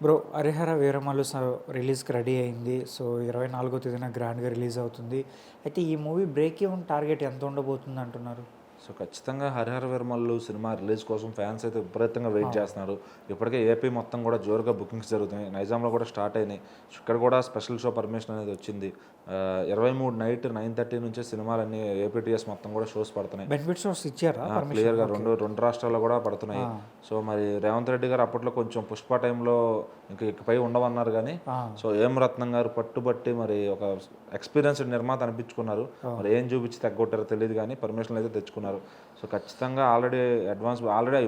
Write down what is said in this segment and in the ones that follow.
Bro 'Harihara Veeramallu' రిలీజ్‌కి ready అయింది. So 24వ తేదీన గ్రాండ్‌గా రిలీజ్ అవుతుంది. అయితే ఈ మూవీ బ్రేక్ ఈవెన్ టార్గెట్ ఎంత ఉండబోతుంది అంటున్నారు? సో ఖచ్చితంగా 'హరిహర వీరమల్లు' సినిమా రిలీజ్ కోసం ఫ్యాన్స్ అయితే విపరీతంగా వెయిట్ చేస్తున్నారు. ఇప్పటికే ఏపీ మొత్తం కూడా జోరుగా బుకింగ్స్ జరుగుతున్నాయి. నైజాంలో కూడా స్టార్ట్ అయినాయి. ఇక్కడ కూడా స్పెషల్ షో పర్మిషన్ అనేది వచ్చింది. 23 నైట్ 9:30 నుంచే సినిమాలన్నీ ఏపీటీఎస్ మొత్తం కూడా షోస్ పడుతున్నాయి. బెనిఫిట్ షోస్ ఇచ్చారా? క్లియర్గా రెండు రాష్ట్రాల్లో కూడా పడుతున్నాయి. సో మరి రేవంత్ రెడ్డి గారు అప్పట్లో కొంచెం పుష్ప టైంలో ఇంకా ఇకపై ఉండవన్నారు కానీ సో ఏం రత్నం గారు పట్టుబట్టి మరి ఒక ఎక్స్పీరియన్స్డ్ నిర్మాత అనిపించుకున్నారు. మరి ఏం చూపించి తగ్గొట్టారో తెలియదు కానీ పర్మిషన్లు అయితే తెచ్చుకున్నారు. సో ఖచ్చితంగా ఆల్రెడీ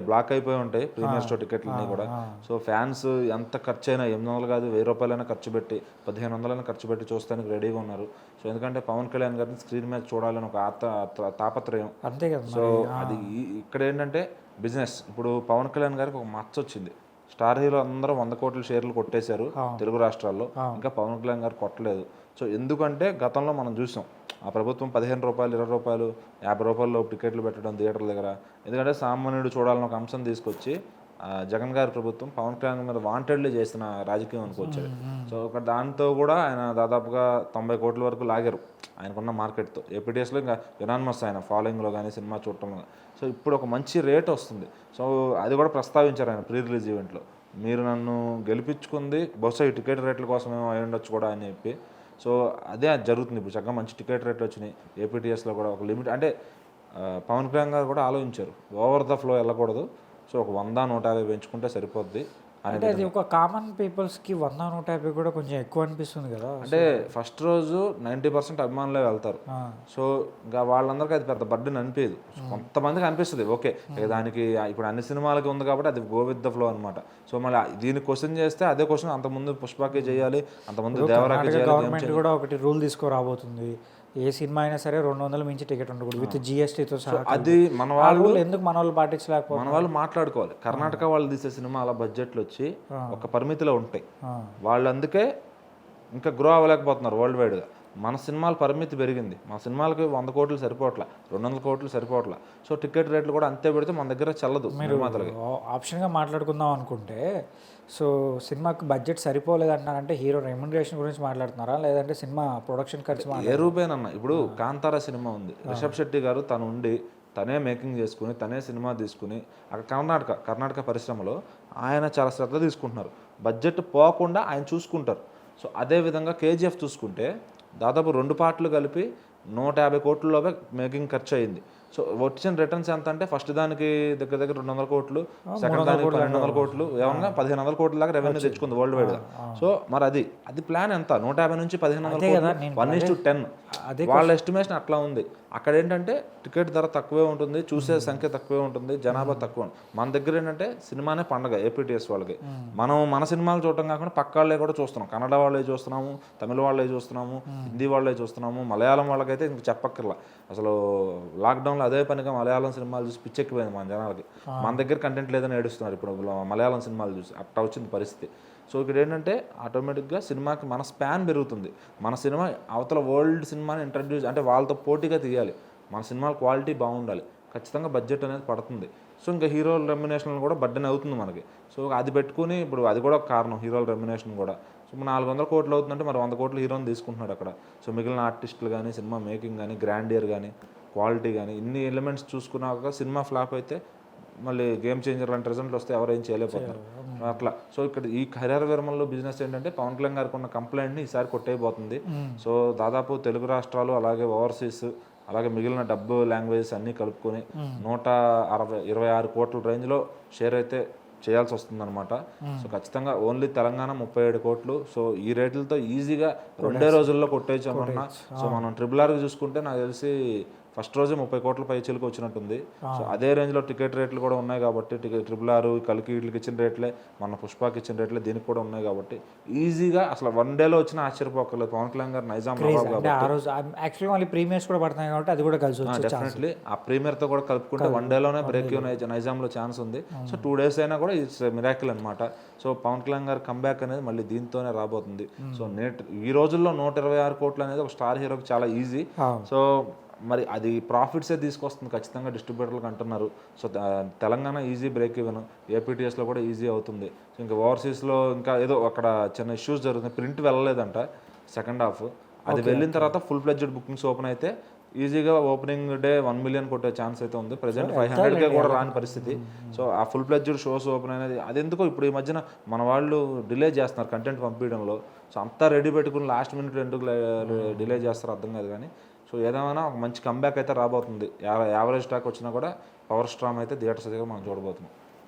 బ్లాక్ అయిపోయి ఉంటాయి ప్రీమియర్ షో టికెట్లన్నీ కూడా. సో ఫ్యాన్స్ ఎంత ఖర్చు అయినా 800 కాదు 1000 రూపాయలైనా ఖర్చు పెట్టి 1500 ఖర్చు పెట్టి చూస్తానికి రెడీగా ఉన్నారు. సో ఎందుకంటే పవన్ కళ్యాణ్ గారిని స్క్రీన్ మీద చూడాలని ఒక తాపత్రయం. అంతే కదా. సో అది ఇక్కడ ఏంటంటే బిజినెస్. ఇప్పుడు పవన్ కళ్యాణ్ గారికి ఒక మచ్చ వచ్చింది. స్టార్ హీరో అందరూ 100 కోట్ల షేర్లు కొట్టేశారు తెలుగు రాష్ట్రాల్లో. ఇంకా పవన్ కళ్యాణ్ గారు కొట్టలేదు. సో ఎందుకంటే గతంలో మనం చూసాం ఆ ప్రభుత్వం 15 రూపాయలు 20 రూపాయలు 50 రూపాయల్లో టికెట్లు పెట్టడం థియేటర్ల దగ్గర. ఎందుకంటే సామాన్యుడు చూడాలని ఒక అంశం తీసుకొచ్చి జగన్ గారి ప్రభుత్వం పవన్ కళ్యాణ్ మీద వాంటెడ్లీ చేసిన రాజకీయం అనుకోవచ్చు. సో ఒక దాంతో కూడా ఆయన దాదాపుగా 90 కోట్ల వరకు లాగారు ఆయనకున్న మార్కెట్తో. ఏపీటీఎస్లో ఇంకా యునానిమస్ ఆయన ఫాలోయింగ్లో కానీ సినిమా చూడటంలో. సో ఇప్పుడు ఒక మంచి రేట్ వస్తుంది. సో అది కూడా ప్రస్తావించారు ఆయన ప్రీ రిలీజ్ ఈవెంట్లో. మీరు నన్ను గెలిపించుకుంది బహుశా ఈ టికెట్ రేట్ల కోసమేమో అయి ఉండొచ్చు కూడా అని చెప్పి. సో అదే జరుగుతుంది ఇప్పుడు. చక్కగా మంచి టికెట్ రేట్లు వచ్చినాయి. ఏపీటీఎస్లో కూడా ఒక లిమిట్ అంటే పవన్ కళ్యాణ్ గారు కూడా ఆలోచించారు ఓవర్ ద ఫ్లో వెళ్ళకూడదు. సో ఒక 100-150 పెంచుకుంటే సరిపోద్ది అంటే అది ఒక కామన్ పీపుల్స్కి 100-150 కూడా కొంచెం ఎక్కువ అనిపిస్తుంది కదా. అంటే ఫస్ట్ రోజు 90% అభిమానులే వెళ్తారు. సో ఇంకా వాళ్ళందరికీ అది పెద్ద బర్డెన్ అనిపించదు. కొంతమందికి అనిపిస్తుంది ఓకే దానికి ఇప్పుడు అన్ని సినిమాలకి ఉంది కాబట్టి అది గో విత్ ద ఫ్లో అనమాట. సో మళ్ళీ దీన్ని క్వశ్చన్ చేస్తే అదే క్వశ్చన్ అంతకుముందు పుష్పకి చేయాలి, అంతకుముందు దేవరాకి చేయాలి. గవర్నమెంట్ కూడా ఒకటి రూల్ తీసుకురాబోతుంది. ఏ సినిమా అయినా సరే 200 మించి టికెట్ ఉండకూడదు విత్ జిఎస్టీతో సహా. అది మన వాళ్ళు ఎందుకు మన వాళ్ళు పాటించలేకపోతే మన వాళ్ళు మాట్లాడుకోవాలి. కర్ణాటక వాళ్ళు తీసే సినిమా అలా బడ్జెట్లు వచ్చి ఒక పరిమితిలో ఉంటాయి. వాళ్ళు అందుకే ఇంకా గ్రో అవ్వలేకపోతున్నారు వరల్డ్ వైడ్గా. మన సినిమాల పరిమితి పెరిగింది. మన సినిమాలకి 100 కోట్లు సరిపోవట్లా, 200 కోట్లు సరిపోవట్లా. సో టికెట్ రేట్లు కూడా అంతే పెడితే మన దగ్గర చల్లదు నిర్మాతలకి. ఆప్షన్గా మాట్లాడుకుందాం అనుకుంటే సో సినిమాకి బడ్జెట్ సరిపోలేదు అంటున్నారంటే హీరో రెమ్యునరేషన్ గురించి మాట్లాడుతున్నారా లేదంటే సినిమా ప్రొడక్షన్ ఖర్చు ఏ రూపేనన్నా. ఇప్పుడు కాంతారా సినిమా ఉంది, రిషబ్ శెట్టి గారు తను ఉండి తనే మేకింగ్ చేసుకుని తనే సినిమా తీసుకుని అక్కడ కర్ణాటక పరిశ్రమలో ఆయన చాలా శ్రద్ధ తీసుకుంటున్నారు. బడ్జెట్ పోకుండా ఆయన చూసుకుంటారు. సో అదేవిధంగా కేజీఎఫ్ చూసుకుంటే దాదాపు 2 పార్ట్లు కలిపి 150 కోట్లలోపే మేకింగ్ ఖర్చు అయింది. సో వచ్చిన రిటర్న్స్ ఎంత అంటే ఫస్ట్ దానికి దగ్గర 200 కోట్లు, సెకండ్ దానికి 1200 కోట్లు, ఏమన్నా 1500 కోట్ల దాకా రెవెన్యూ తెచ్చుకుంది వరల్డ్ వైడ్గా. సో మరి అది ప్లాన్ ఎంత 150 నుంచి 1500 1:10 వాళ్ళ ఎస్టిమేషన్ అట్లా ఉంది. అక్కడ ఏంటంటే టికెట్ ధర తక్కువే ఉంటుంది, చూసే సంఖ్య తక్కువే ఉంటుంది, జనాభా తక్కువ. మన దగ్గర ఏంటంటే సినిమానే పండగ ఏపీటీఎస్ వాళ్ళకి. మనం మన సినిమాలు చూడటం కాకుండా పక్క వాళ్ళే కూడా చూస్తున్నాం. కన్నడ వాళ్ళే చూస్తున్నాము, తమిళ వాళ్ళే చూస్తున్నాము, హిందీ వాళ్ళే చూస్తున్నాము, మలయాళం వాళ్ళకైతే ఇంక చెప్పక్కర్లా. అసలు లాక్డౌన్లో అదే పనిగా మలయాళం సినిమాలు చూసి పిచ్చెక్కిపోయింది మన జనాలకి. మన దగ్గర కంటెంట్ లేదని ఏడుస్తున్నారు ఇప్పుడు మలయాళం సినిమాలు చూసి. అట్లా వచ్చింది పరిస్థితి. సో ఇక్కడ ఏంటంటే ఆటోమేటిక్గా సినిమాకి మన స్పాన్ పెరుగుతుంది. మన సినిమా అవతల వరల్డ్ సినిమాని ఇంట్రడ్యూస్ అంటే వాళ్ళతో పోటీగా తీయాలి. మన సినిమాల క్వాలిటీ బాగుండాలి. ఖచ్చితంగా బడ్జెట్ అనేది పడుతుంది. సో ఇంకా హీరోల రెమ్యునేషన్ కూడా బడ్డెన్ అవుతుంది మనకి. సో అది పెట్టుకుని ఇప్పుడు అది కూడా ఒక కారణం హీరోల రెమ్యునేషన్ కూడా. సో 400 కోట్లు అవుతుందంటే మరి 100 కోట్లు హీరోని తీసుకుంటున్నాడు అక్కడ. సో మిగిలిన ఆర్టిస్టులు కానీ సినిమా మేకింగ్ కానీ గ్రాండియర్ కానీ క్వాలిటీ కానీ ఇన్ని ఎలిమెంట్స్ చూసుకున్నాక సినిమా ఫ్లాప్ అయితే మళ్ళీ గేమ్ చేంజర్ లాంటి రిజల్ట్లు వస్తే ఎవరేం చేయలేకపోతున్నారు అట్లా. సో ఇక్కడ ఈ 'హరిహర వీరమల్లు' బిజినెస్ ఏంటంటే పవన్ కళ్యాణ్ గారికి ఉన్న కంప్లైంట్ని ఈసారి కొట్టేయబోతుంది. సో దాదాపు తెలుగు రాష్ట్రాలు అలాగే ఓవర్సీస్ అలాగే మిగిలిన డబ్బు లాంగ్వేజెస్ అన్నీ కలుపుకొని 126 కోట్ల రేంజ్లో షేర్ అయితే చేయాల్సి వస్తుందన్నమాట. సో ఖచ్చితంగా ఓన్లీ తెలంగాణ 37 కోట్లు. సో ఈ రేట్లతో ఈజీగా 2 రోజుల్లో కొట్టేయచ్చమన్నా. సో మనం RRRకి చూసుకుంటే నాకు తెలిసి ఫస్ట్ రోజే 30 కోట్ల పై చిలుకు వచ్చినట్టుంది. సో అదే రేంజ్లో టికెట్ రేట్లు కూడా ఉన్నాయి కాబట్టి RRR కల్కి వీటికి ఇచ్చిన రేట్లే మన పుష్పకి ఇచ్చిన రేట్లే దీనికి కూడా ఉన్నాయి కాబట్టి ఈజీగా అసలు 1 డేలో వచ్చిన ఆశ్చర్యపోకర్లేదు. పవన్ కళ్యాణ్ గారు నైజాం ప్రీమియర్స్ కూడా పడుతున్నాయి కాబట్టి అది కూడా కలిసి డెఫినెట్లీ ఆ ప్రీమియర్తో కూడా కలుపుకుంటే 1 డేలోనే బ్రేక్ నైజాంలో ఛాన్స్ ఉంది. సో 2 డేస్ అయినా కూడా ఇట్స్ మిరాకిల్ అనమాట. సో పవన్ కళ్యాణ్ గారు కంబ్యాక్ అనేది మళ్ళీ దీంతోనే రాబోతుంది. సో ఈ రోజుల్లో 126 కోట్లు అనేది ఒక స్టార్ హీరోకి చాలా ఈజీ. సో మరి అది ప్రాఫిట్సే తీసుకొస్తుంది ఖచ్చితంగా డిస్ట్రిబ్యూటర్లకు అంటున్నారు. So Telangana easy break even, ఏపీటీఎస్లో కూడా ఈజీ అవుతుంది. సో ఇంకా ఓవర్సీస్లో ఇంకా ఏదో అక్కడ చిన్న ఇష్యూస్ జరుగుతుంది, ప్రింట్ వెళ్ళలేదంట సెకండ్ హాఫ్. అది వెళ్ళిన తర్వాత ఫుల్ ఫ్లెడ్జ్డ్ బుకింగ్స్ ఓపెన్ అయితే ఈజీగా ఓపెనింగ్ డే 1 million కొట్టే ఛాన్స్ అయితే ఉంది. ప్రజెంట్ 500K కూడా రాని పరిస్థితి. సో ఆ ఫుల్ ఫ్లెడ్జ్డ్ షోస్ ఓపెన్ అనేది అది ఎందుకో ఇప్పుడు ఈ మధ్యన మన వాళ్ళు డిలే చేస్తున్నారు కంటెంట్ పంపించడంలో. సో అంతా రెడీ పెట్టుకుని లాస్ట్ మినిట్ ఎందుకు డిలే చేస్తారో అర్థం కాదు. కానీ సో ఏదేమైనా ఒక మంచి కంబ్యాక్ అయితే రాబోతుంది. యావరేజ్ టాక్ వచ్చినా కూడా పవర్ స్ట్రామ్ అయితే థియేటర్స్ దగ్గర మనం చూడబోతున్నాం.